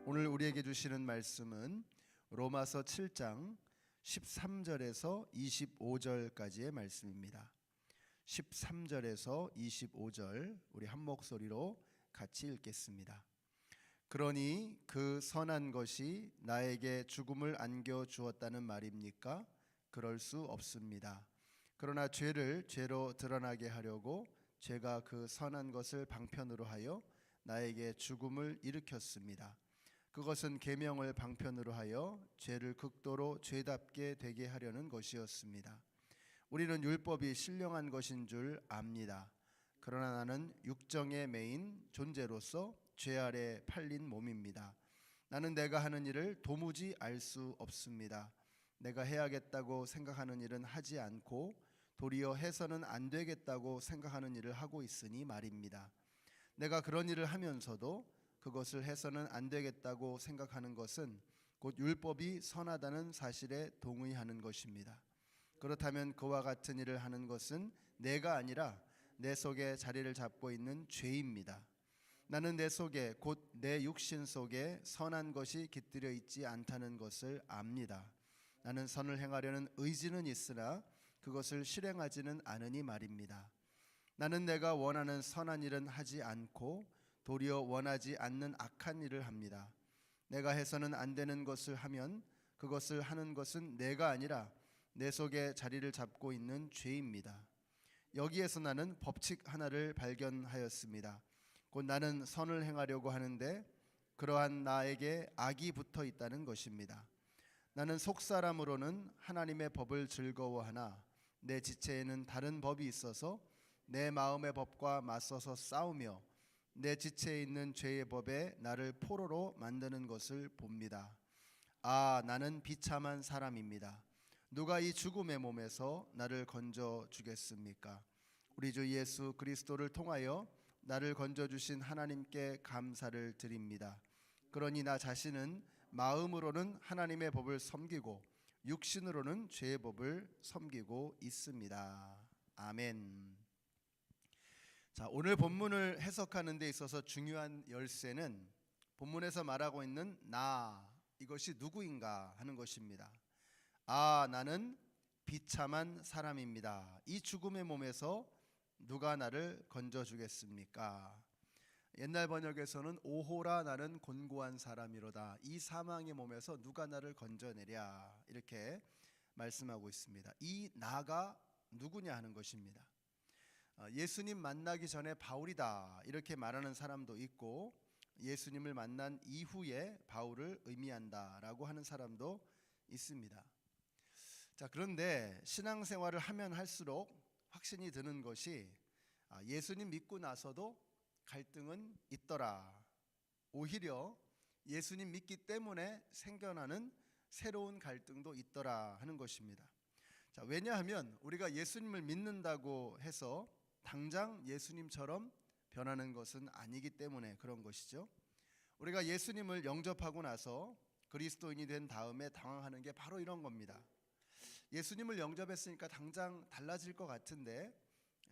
오늘 우리에게 주시는 말씀은 로마서 7장 13절에서 25절까지의 말씀입니다. 13절에서 25절 우리 한 목소리로 같이 읽겠습니다. 그러니 그 선한 것이 나에게 죽음을 안겨 주었다는 말입니까? 그럴 수 없습니다. 그러나 죄를 죄로 드러나게 하려고 죄가 그 선한 것을 방편으로 하여 나에게 죽음을 일으켰습니다. 그것은 계명을 방편으로 하여 죄를 극도로 죄답게 되게 하려는 것이었습니다. 우리는 율법이 신령한 것인 줄 압니다. 그러나 나는 육정에 매인 존재로서 죄 아래 팔린 몸입니다. 나는 내가 하는 일을 도무지 알 수 없습니다. 내가 해야겠다고 생각하는 일은 하지 않고 도리어 해서는 안 되겠다고 생각하는 일을 하고 있으니 말입니다. 내가 그런 일을 하면서도 그것을 해서는 안 되겠다고 생각하는 것은 곧 율법이 선하다는 사실에 동의하는 것입니다. 그렇다면 그와 같은 일을 하는 것은 내가 아니라 내 속에 자리를 잡고 있는 죄입니다. 나는 내 속에 곧 내 육신 속에 선한 것이 깃들여 있지 않다는 것을 압니다. 나는 선을 행하려는 의지는 있으나 그것을 실행하지는 않으니 말입니다. 나는 내가 원하는 선한 일은 하지 않고 도리어 원하지 않는 악한 일을 합니다. 내가 해서는 안 되는 것을 하면 그것을 하는 것은 내가 아니라 내 속에 자리를 잡고 있는 죄입니다. 여기에서 나는 법칙 하나를 발견하였습니다. 곧 나는 선을 행하려고 하는데 그러한 나에게 악이 붙어 있다는 것입니다. 나는 속사람으로는 하나님의 법을 즐거워하나 내 지체에는 다른 법이 있어서 내 마음의 법과 맞서서 싸우며 내 지체에 있는 죄의 법에 나를 포로로 만드는 것을 봅니다. 나는 비참한 사람입니다. 누가 이 죽음의 몸에서 나를 건져 주겠습니까? 우리 주 예수 그리스도를 통하여 나를 건져 주신 하나님께 감사를 드립니다. 그러니 나 자신은 마음으로는 하나님의 법을 섬기고 육신으로는 죄의 법을 섬기고 있습니다. 아멘. 자, 오늘 본문을 해석하는 데 있어서 중요한 열쇠는 본문에서 말하고 있는 나, 이것이 누구인가 하는 것입니다. 나는 비참한 사람입니다. 이 죽음의 몸에서 누가 나를 건져주겠습니까? 옛날 번역에서는 오호라 나는 곤고한 사람이로다. 이 사망의 몸에서 누가 나를 건져내랴, 이렇게 말씀하고 있습니다. 이 나가 누구냐 하는 것입니다. 예수님 만나기 전에 바울이다 이렇게 말하는 사람도 있고 예수님을 만난 이후에 바울을 의미한다라고 하는 사람도 있습니다. 자, 그런데 신앙생활을 하면 할수록 확신이 드는 것이 예수님 믿고 나서도 갈등은 있더라. 오히려 예수님 믿기 때문에 생겨나는 새로운 갈등도 있더라 하는 것입니다. 자, 왜냐하면 우리가 예수님을 믿는다고 해서 당장 예수님처럼 변하는 것은 아니기 때문에 그런 것이죠. 우리가 예수님을 영접하고 나서 그리스도인이 된 다음에 당황하는 게 바로 이런 겁니다. 예수님을 영접했으니까 당장 달라질 것 같은데,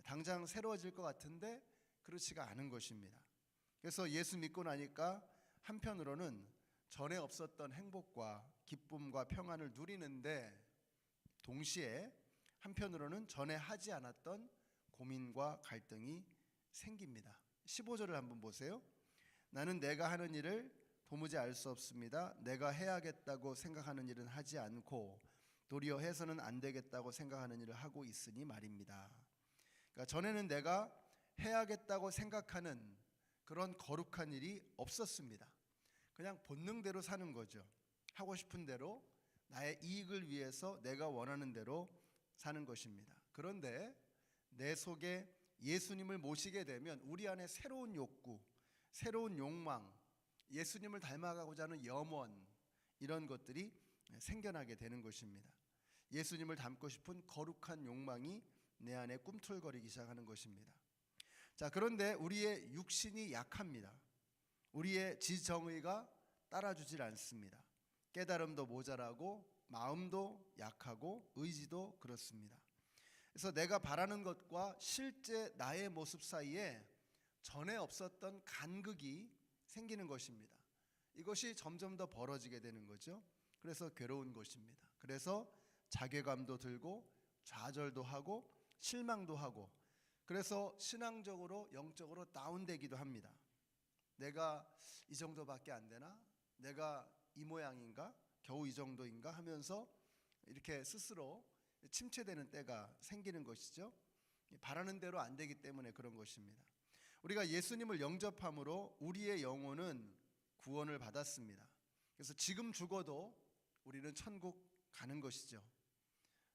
당장 새로워질 것 같은데 그렇지가 않은 것입니다. 그래서 예수 믿고 나니까 한편으로는 전에 없었던 행복과 기쁨과 평안을 누리는데 동시에 한편으로는 전에 하지 않았던 고민과 갈등이 생깁니다. 15절을 한번 보세요. 나는 내가 하는 일을 도무지 알 수 없습니다. 내가 해야겠다고 생각하는 일은 하지 않고 도리어 해서는 안 되겠다고 생각하는 일을 하고 있으니 말입니다. 그러니까 전에는 내가 해야겠다고 생각하는 그런 거룩한 일이 없었습니다. 그냥 본능대로 사는 거죠. 하고 싶은 대로 나의 이익을 위해서 내가 원하는 대로 사는 것입니다. 그런데 내 속에 예수님을 모시게 되면 우리 안에 새로운 욕구, 새로운 욕망, 예수님을 닮아가고자 하는 염원, 이런 것들이 생겨나게 되는 것입니다. 예수님을 닮고 싶은 거룩한 욕망이 내 안에 꿈틀거리기 시작하는 것입니다. 자, 그런데 우리의 육신이 약합니다. 우리의 지정의가 따라주질 않습니다. 깨달음도 모자라고 마음도 약하고 의지도 그렇습니다. 그래서 내가 바라는 것과 실제 나의 모습 사이에 전에 없었던 간극이 생기는 것입니다. 이것이 점점 더 벌어지게 되는 거죠. 그래서 괴로운 것입니다. 그래서 자괴감도 들고 좌절도 하고 실망도 하고, 그래서 신앙적으로 영적으로 다운되기도 합니다. 내가 이 정도밖에 안 되나? 내가 이 모양인가? 겨우 이 정도인가? 하면서 이렇게 스스로 침체되는 때가 생기는 것이죠. 바라는 대로 안 되기 때문에 그런 것입니다. 우리가 예수님을 영접함으로 우리의 영혼은 구원을 받았습니다. 그래서 지금 죽어도 우리는 천국 가는 것이죠.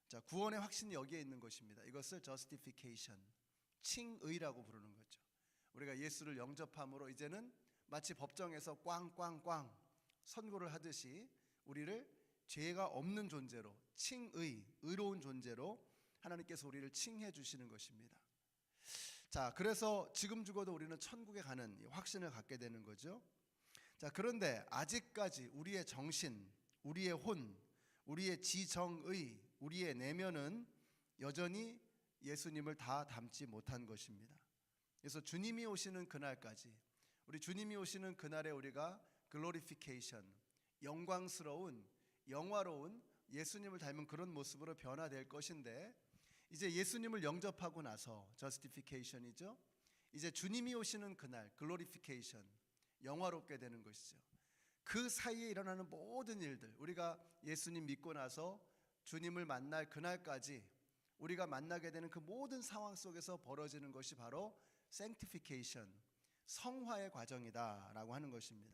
자, 구원의 확신이 여기에 있는 것입니다. 이것을 justification, 칭의라고 부르는 거죠. 우리가 예수를 영접함으로 이제는 마치 법정에서 꽝꽝꽝 선고를 하듯이 우리를 죄가 없는 존재로, 칭의, 의로운 존재로 하나님께서 우리를 칭해 주시는 것입니다. 자, 그래서 지금 죽어도 우리는 천국에 가는 확신을 갖게 되는 거죠. 자, 그런데 아직까지 우리의 정신, 우리의 혼, 우리의 지정의, 우리의 내면은 여전히 예수님을 다 닮지 못한 것입니다. 그래서 주님이 오시는 그날까지, 우리 주님이 오시는 그날에 우리가 글로리피케이션, 영광스러운, 영화로운 예수님을 닮은 그런 모습으로 변화될 것인데, 이제 예수님을 영접하고 나서 저스티피케이션이죠. 이제 주님이 오시는 그날 글로리피케이션, 영화롭게 되는 것이죠. 그 사이에 일어나는 모든 일들, 우리가 예수님 믿고 나서 주님을 만날 그날까지 우리가 만나게 되는 그 모든 상황 속에서 벌어지는 것이 바로 sanctification, 성화의 과정이다라고 하는 것입니다.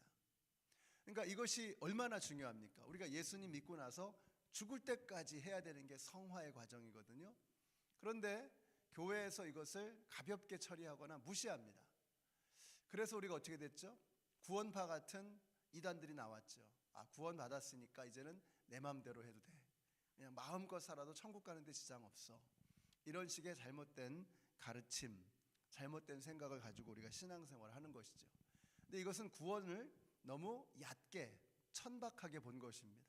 그러니까 이것이 얼마나 중요합니까? 우리가 예수님 믿고 나서 죽을 때까지 해야 되는 게 성화의 과정이거든요. 그런데 교회에서 이것을 가볍게 처리하거나 무시합니다. 그래서 우리가 어떻게 됐죠? 구원파 같은 이단들이 나왔죠. 아, 구원 받았으니까 이제는 내 마음대로 해도 돼. 그냥 마음껏 살아도 천국 가는 데 지장 없어. 이런 식의 잘못된 가르침, 잘못된 생각을 가지고 우리가 신앙생활을 하는 것이죠. 근데 이것은 구원을 너무 얕게 천박하게 본 것입니다.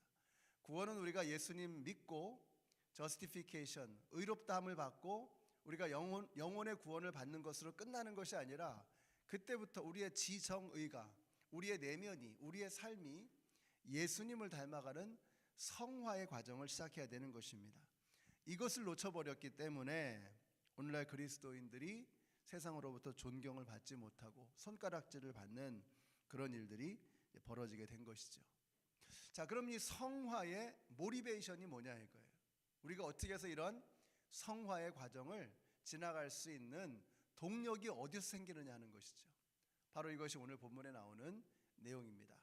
구원은 우리가 예수님 믿고 justification, 의롭다함을 받고 우리가 영혼의 구원을 받는 것으로 끝나는 것이 아니라 그때부터 우리의 지정의가, 우리의 내면이, 우리의 삶이 예수님을 닮아가는 성화의 과정을 시작해야 되는 것입니다. 이것을 놓쳐버렸기 때문에 오늘날 그리스도인들이 세상으로부터 존경을 받지 못하고 손가락질을 받는 그런 일들이 벌어지게 된 것이죠. 자, 그럼 이 성화의 모티베이션이 뭐냐 이거예요. 우리가 어떻게 해서 이런 성화의 과정을 지나갈 수 있는 동력이 어디서 생기느냐 하는 것이죠. 바로 이것이 오늘 본문에 나오는 내용입니다.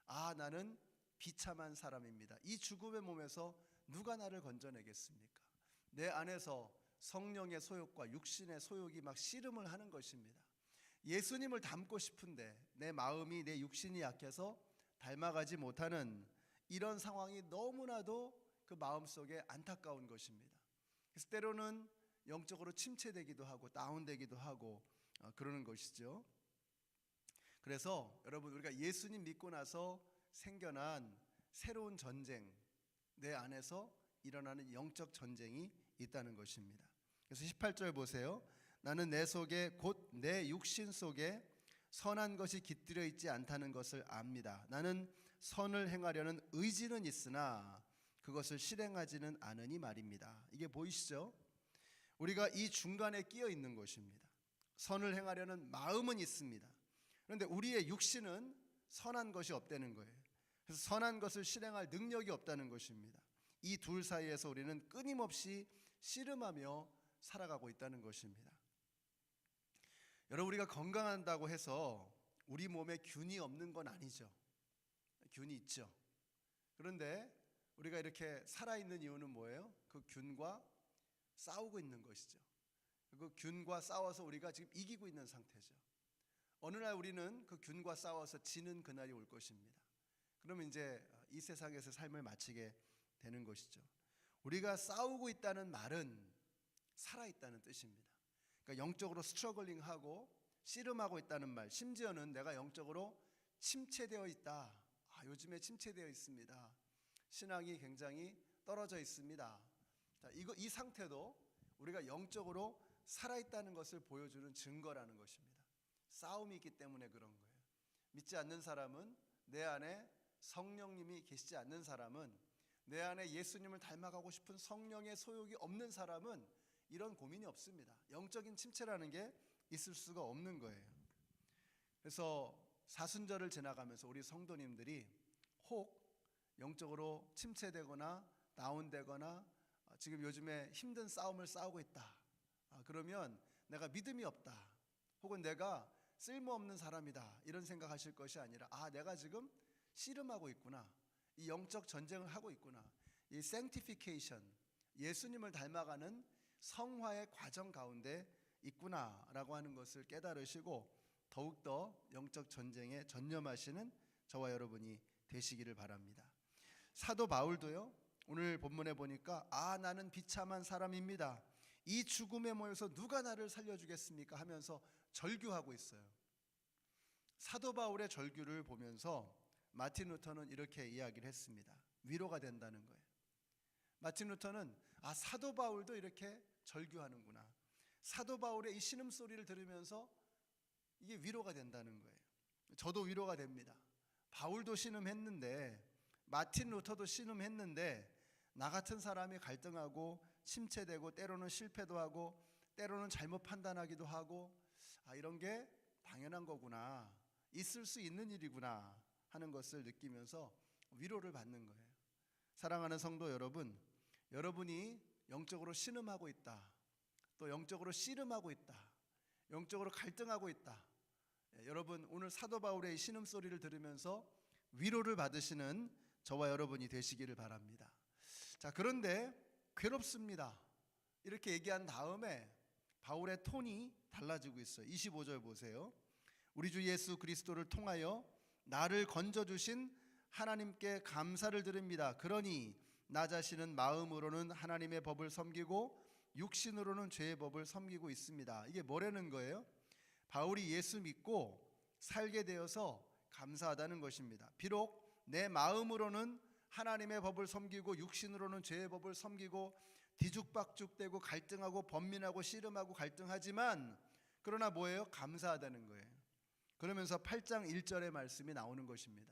아, 나는 비참한 사람입니다. 이 죽음의 몸에서 누가 나를 건져내겠습니까? 내 안에서 성령의 소욕과 육신의 소욕이 막 씨름을 하는 것입니다. 예수님을 닮고 싶은데 내 마음이, 내 육신이 약해서 닮아가지 못하는 이런 상황이 너무나도 그 마음속에 안타까운 것입니다. 그래서 때로는 영적으로 침체되기도 하고 다운되기도 하고 그러는 것이죠. 그래서 여러분, 우리가 예수님 믿고 나서 생겨난 새로운 전쟁, 내 안에서 일어나는 영적 전쟁이 있다는 것입니다. 그래서 18절 보세요. 나는 내 속에 곧 내 육신 속에 선한 것이 깃들여 있지 않다는 것을 압니다. 나는 선을 행하려는 의지는 있으나 그것을 실행하지는 않으니 말입니다. 이게 보이시죠? 우리가 이 중간에 끼어 있는 것입니다. 선을 행하려는 마음은 있습니다. 그런데 우리의 육신은 선한 것이 없다는 거예요. 그래서 선한 것을 실행할 능력이 없다는 것입니다. 이 둘 사이에서 우리는 끊임없이 씨름하며 살아가고 있다는 것입니다. 여러분, 우리가 건강한다고 해서 우리 몸에 균이 없는 건 아니죠. 균이 있죠. 그런데 우리가 이렇게 살아있는 이유는 뭐예요? 그 균과 싸우고 있는 것이죠. 그 균과 싸워서 우리가 지금 이기고 있는 상태죠. 어느 날 우리는 그 균과 싸워서 지는 그날이 올 것입니다. 그러면 이제 이 세상에서 삶을 마치게 되는 것이죠. 우리가 싸우고 있다는 말은 살아있다는 뜻입니다. 그러니까 영적으로 스트러글링하고 씨름하고 있다는 말, 심지어는 내가 영적으로 침체되어 있다. 아, 요즘에 침체되어 있습니다. 신앙이 굉장히 떨어져 있습니다. 자, 이 상태도 우리가 영적으로 살아있다는 것을 보여주는 증거라는 것입니다. 싸움이 있기 때문에 그런 거예요. 믿지 않는 사람은 내 안에 성령님이 계시지 않는 사람은, 내 안에 예수님을 닮아가고 싶은 성령의 소욕이 없는 사람은 이런 고민이 없습니다. 영적인 침체라는 게 있을 수가 없는 거예요. 그래서 사순절을 지나가면서 우리 성도님들이 혹 영적으로 침체되거나 다운되거나 지금 요즘에 힘든 싸움을 싸우고 있다, 그러면 내가 믿음이 없다, 혹은 내가 쓸모없는 사람이다, 이런 생각하실 것이 아니라 내가 지금 씨름하고 있구나, 이 영적 전쟁을 하고 있구나, 이 sanctification, 예수님을 닮아가는 성화의 과정 가운데 있구나라고 하는 것을 깨달으시고 더욱더 영적 전쟁에 전념하시는 저와 여러분이 되시기를 바랍니다. 사도 바울도요, 오늘 본문에 보니까 나는 비참한 사람입니다, 이 죽음에 모여서 누가 나를 살려주겠습니까 하면서 절규하고 있어요. 사도 바울의 절규를 보면서 마틴 루터는 이렇게 이야기를 했습니다. 위로가 된다는 거예요. 마틴 루터는 사도 바울도 이렇게 절규하는구나, 사도 바울의 이 신음소리를 들으면서 이게 위로가 된다는 거예요. 저도 위로가 됩니다. 바울도 신음했는데, 마틴 루터도 신음했는데, 나 같은 사람이 갈등하고 침체되고 때로는 실패도 하고 때로는 잘못 판단하기도 하고 이런 게 당연한 거구나, 있을 수 있는 일이구나 하는 것을 느끼면서 위로를 받는 거예요. 사랑하는 성도 여러분, 여러분이 영적으로 신음하고 있다, 또 영적으로 씨름하고 있다, 영적으로 갈등하고 있다, 여러분 오늘 사도 바울의 이 신음소리를 들으면서 위로를 받으시는 저와 여러분이 되시기를 바랍니다. 자, 그런데 괴롭습니다, 이렇게 얘기한 다음에 바울의 톤이 달라지고 있어요. 25절 보세요. 우리 주 예수 그리스도를 통하여 나를 건져주신 하나님께 감사를 드립니다. 그러니 나 자신은 마음으로는 하나님의 법을 섬기고 육신으로는 죄의 법을 섬기고 있습니다. 이게 뭐라는 거예요? 바울이 예수 믿고 살게 되어서 감사하다는 것입니다. 비록 내 마음으로는 하나님의 법을 섬기고 육신으로는 죄의 법을 섬기고 뒤죽박죽되고 갈등하고 번민하고 씨름하고 갈등하지만, 그러나 뭐예요? 감사하다는 거예요. 그러면서 8장 1절의 말씀이 나오는 것입니다.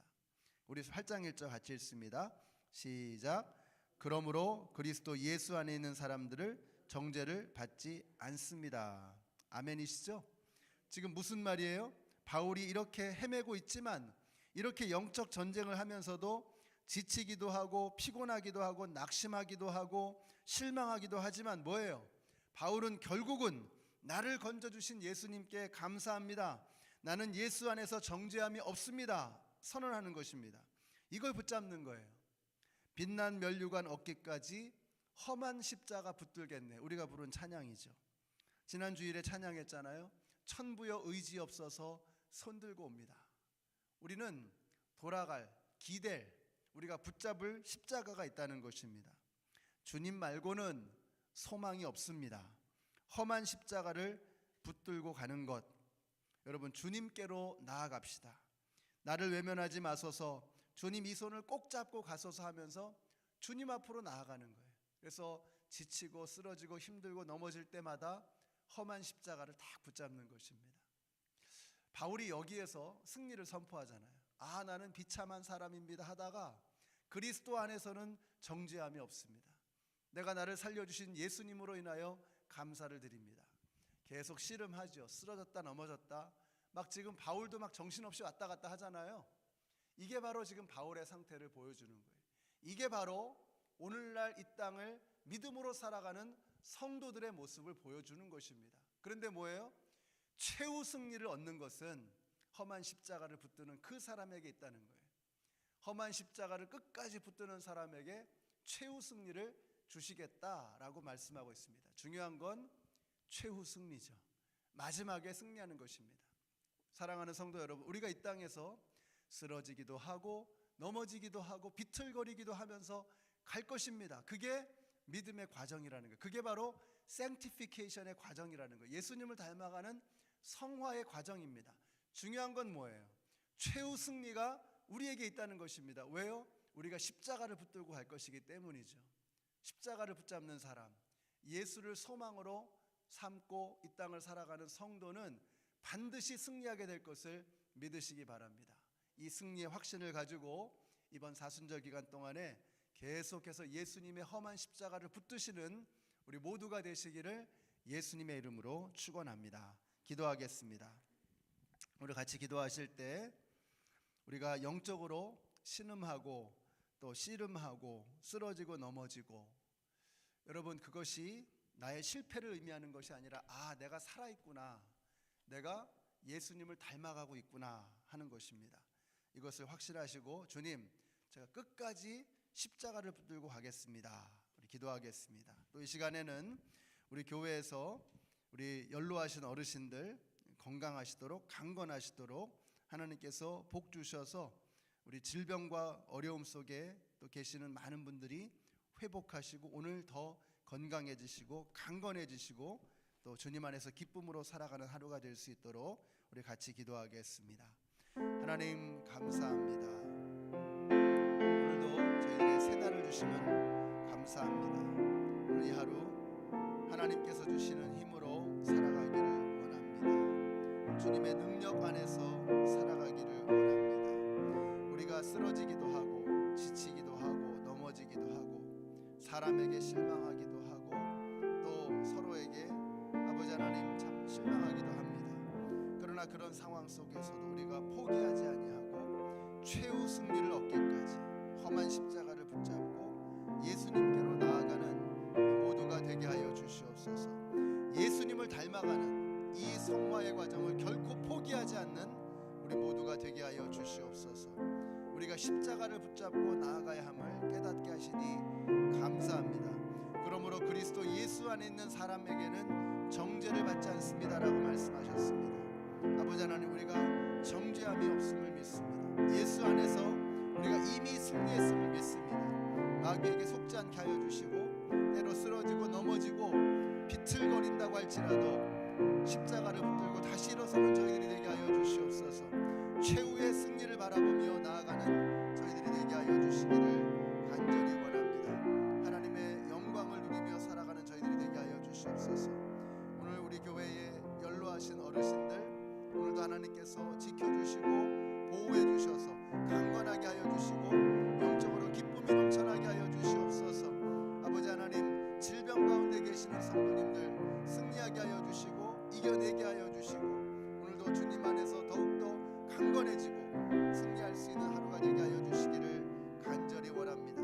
우리 8장 1절 같이 읽습니다. 시작. 그러므로 그리스도 예수 안에 있는 사람들을 정죄를 받지 않습니다. 아멘이시죠? 지금 무슨 말이에요? 바울이 이렇게 헤매고 있지만, 이렇게 영적 전쟁을 하면서도 지치기도 하고 피곤하기도 하고 낙심하기도 하고 실망하기도 하지만 뭐예요? 바울은 결국은 나를 건져주신 예수님께 감사합니다, 나는 예수 안에서 정죄함이 없습니다, 선언하는 것입니다. 이걸 붙잡는 거예요. 빛난 면류관 얻기까지 험한 십자가 붙들겠네, 우리가 부른 찬양이죠. 지난 주일에 찬양했잖아요. 천부여 의지 없어서 손들고 옵니다. 우리는 돌아갈, 기댈, 우리가 붙잡을 십자가가 있다는 것입니다. 주님 말고는 소망이 없습니다. 험한 십자가를 붙들고 가는 것, 여러분 주님께로 나아갑시다. 나를 외면하지 마소서, 주님 이 손을 꼭 잡고 가소서 하면서 주님 앞으로 나아가는 거예요. 그래서 지치고 쓰러지고 힘들고 넘어질 때마다 험한 십자가를 딱 붙잡는 것입니다. 바울이 여기에서 승리를 선포하잖아요. 나는 비참한 사람입니다 하다가 그리스도 안에서는 정죄함이 없습니다. 내가 나를 살려주신 예수님으로 인하여 감사를 드립니다. 계속 씨름하죠. 쓰러졌다 넘어졌다, 막 지금 바울도 막 정신없이 왔다 갔다 하잖아요. 이게 바로 지금 바울의 상태를 보여주는 거예요. 이게 바로 오늘날 이 땅을 믿음으로 살아가는 성도들의 모습을 보여주는 것입니다. 그런데 뭐예요? 최후 승리를 얻는 것은 험한 십자가를 붙드는 그 사람에게 있다는 거예요. 험한 십자가를 끝까지 붙드는 사람에게 최후 승리를 주시겠다라고 말씀하고 있습니다. 중요한 건 최후 승리죠. 마지막에 승리하는 것입니다. 사랑하는 성도 여러분, 우리가 이 땅에서 쓰러지기도 하고 넘어지기도 하고 비틀거리기도 하면서 갈 것입니다. 그게 믿음의 과정이라는 거예요. 그게 바로 sanctification의 과정이라는 거예요. 예수님을 닮아가는 성화의 과정입니다. 중요한 건 뭐예요? 최후 승리가 우리에게 있다는 것입니다. 왜요? 우리가 십자가를 붙들고 갈 것이기 때문이죠. 십자가를 붙잡는 사람, 예수를 소망으로 삼고 이 땅을 살아가는 성도는 반드시 승리하게 될 것을 믿으시기 바랍니다. 이 승리의 확신을 가지고 이번 사순절 기간 동안에 계속해서 예수님의 험한 십자가를 붙드시는 우리 모두가 되시기를 예수님의 이름으로 축원합니다. 기도하겠습니다. 우리 같이 기도하실 때 우리가 영적으로 신음하고 또 씨름하고 쓰러지고 넘어지고, 여러분 그것이 나의 실패를 의미하는 것이 아니라 내가 살아있구나, 내가 예수님을 닮아가고 있구나 하는 것입니다. 이것을 확실하시고 주님, 제가 끝까지 십자가를 붙들고 가겠습니다. 우리 기도하겠습니다. 또 이 시간에는 우리 교회에서 우리 연로하신 어르신들 건강하시도록 강건하시도록 하나님께서 복 주셔서 우리 질병과 어려움 속에 또 계시는 많은 분들이 회복하시고 오늘 더 건강해지시고 강건해지시고 또 주님 안에서 기쁨으로 살아가는 하루가 될 수 있도록 우리 같이 기도하겠습니다. 하나님 감사합니다. 오늘도 저희들의 새 날을 주시면 감사합니다. 오늘 이 하루 하나님께서 주시는 힘으로 살아가기를 원합니다. 주님의 능력 안에서 살아가기를 원합니다. 우리가 쓰러지기도 하고 지치기도 하고 넘어지기도 하고 사람에게 실망하기도 하고 또 서로에게 아버지 하나님 참 실망하기도 합니다. 그러나 그런 상황 속에서도 우리가 포기하지 아니하고 최후 승리를 얻기까지 험한 십자가를 붙잡고 예수님께로 나아가는 모두가 되게 하여 주시옵소서. 예수님을 닮아가는 이 성화의 과정을 결코 포기하지 않는 우리 모두가 되게 하여 주시옵소서. 우리가 십자가를 붙잡고 나아가야 함을 깨닫게 하시니 감사합니다. 그러므로 그리스도 예수 안에 있는 사람에게는 정죄를 받지 않습니다라고 말씀하셨습니다. 아버지 하나님, 우리가 정죄함이 없음을 믿습니다. 예수 안에서 우리가 이미 승리했음을 믿습니다. 마귀에게 속지 않게 하여 주시고 때로 쓰러지고 넘어지고 비틀거린다고 할지라도 십자가를 붙들고 다시 일어서는 저희들이 되게 하여 주시옵소서. 최후의 승리를 바라보며 나아가는 저희들이 되게 하여 주시기를 간절히 원합니다. 하나님의 영광을 누리며 살아가는 저희들이 되게 하여 주시옵소서. 오늘 우리 교회에 연로하신 어르신들 오늘도 하나님께서 지켜주시고 보호해 주셔서 강건하게 하여 주시고 영적으로 기쁨이 넘쳐나게 하여 주시옵소서. 아버지 하나님, 질병 가운데 계시는 성도님들 승리하게 하여 주시고 이겨내게 하여 주시고 오늘도 주님 안에서 더욱더 강건해지고 승리할 수 있는 하루가 되게 하여 주시기를 간절히 원합니다.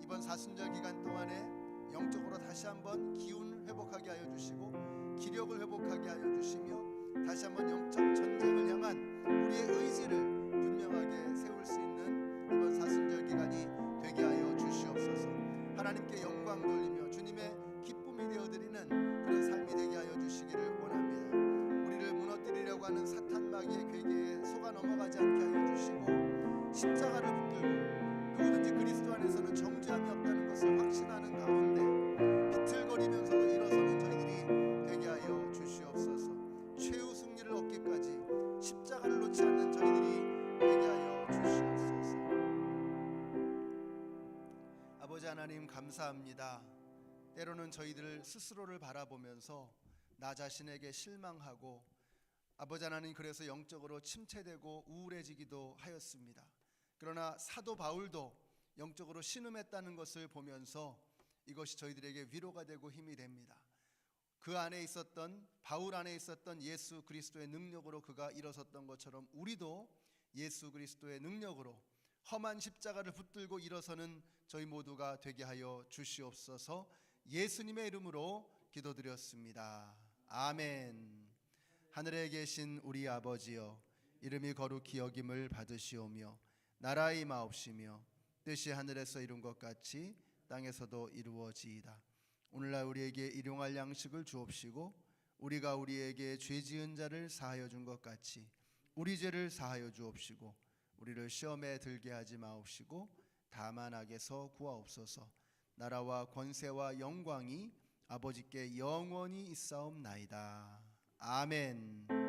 이번 사순절 기간 동안에 영적으로 다시 한번 기운 회복하게 하여 주시고 기력을 회복하게 하여 주시며 다시 한번 영적 전쟁을 향한 우리의 의지를 분명하게 세울 수 있는 이번 사순절 기간이 되게 하여 주시옵소서. 하나님께 영광 돌리며 주님의 기쁨이 되어드리는 그런 삶이 되게 하여 주시기를 원합니다. 우리를 무너뜨리려고 하는 사탄 마귀의 괴계에 속아 넘어가지 않게 하여 주시고 십자가를 붙들고 누구든지 그리스도 안에서는 정죄함이 없다는 것을 확신하는 가운데 비틀거리면서도 일어서는 저희들이 되게 하여 주시옵소서. 최후 승리를 얻기까지 십자가를 놓지 않는 저희들이 되게 하여 주시옵소서. 아버지 하나님 감사합니다. 때로는 저희들 스스로를 바라보면서 나 자신에게 실망하고 아버지 하나님 그래서 영적으로 침체되고 우울해지기도 하였습니다. 그러나 사도 바울도 영적으로 신음했다는 것을 보면서 이것이 저희들에게 위로가 되고 힘이 됩니다. 그 안에 있었던 바울 안에 있었던 예수 그리스도의 능력으로 그가 일어섰던 것처럼 우리도 예수 그리스도의 능력으로 험한 십자가를 붙들고 일어서는 저희 모두가 되게 하여 주시옵소서. 예수님의 이름으로 기도드렸습니다. 아멘. 하늘에 계신 우리 아버지여, 이름이 거룩히 여김을 받으시오며 나라의 임하옵시며 뜻이 하늘에서 이룬 것 같이 땅에서도 이루어지이다. 오늘날 우리에게 일용할 양식을 주옵시고 우리가 우리에게 죄 지은 자를 사하여 준 것 같이 우리 죄를 사하여 주옵시고 우리를 시험에 들게 하지 마옵시고 다만 악에서 구하옵소서. 나라와 권세와 영광이 아버지께 영원히 있사옵나이다. 아멘.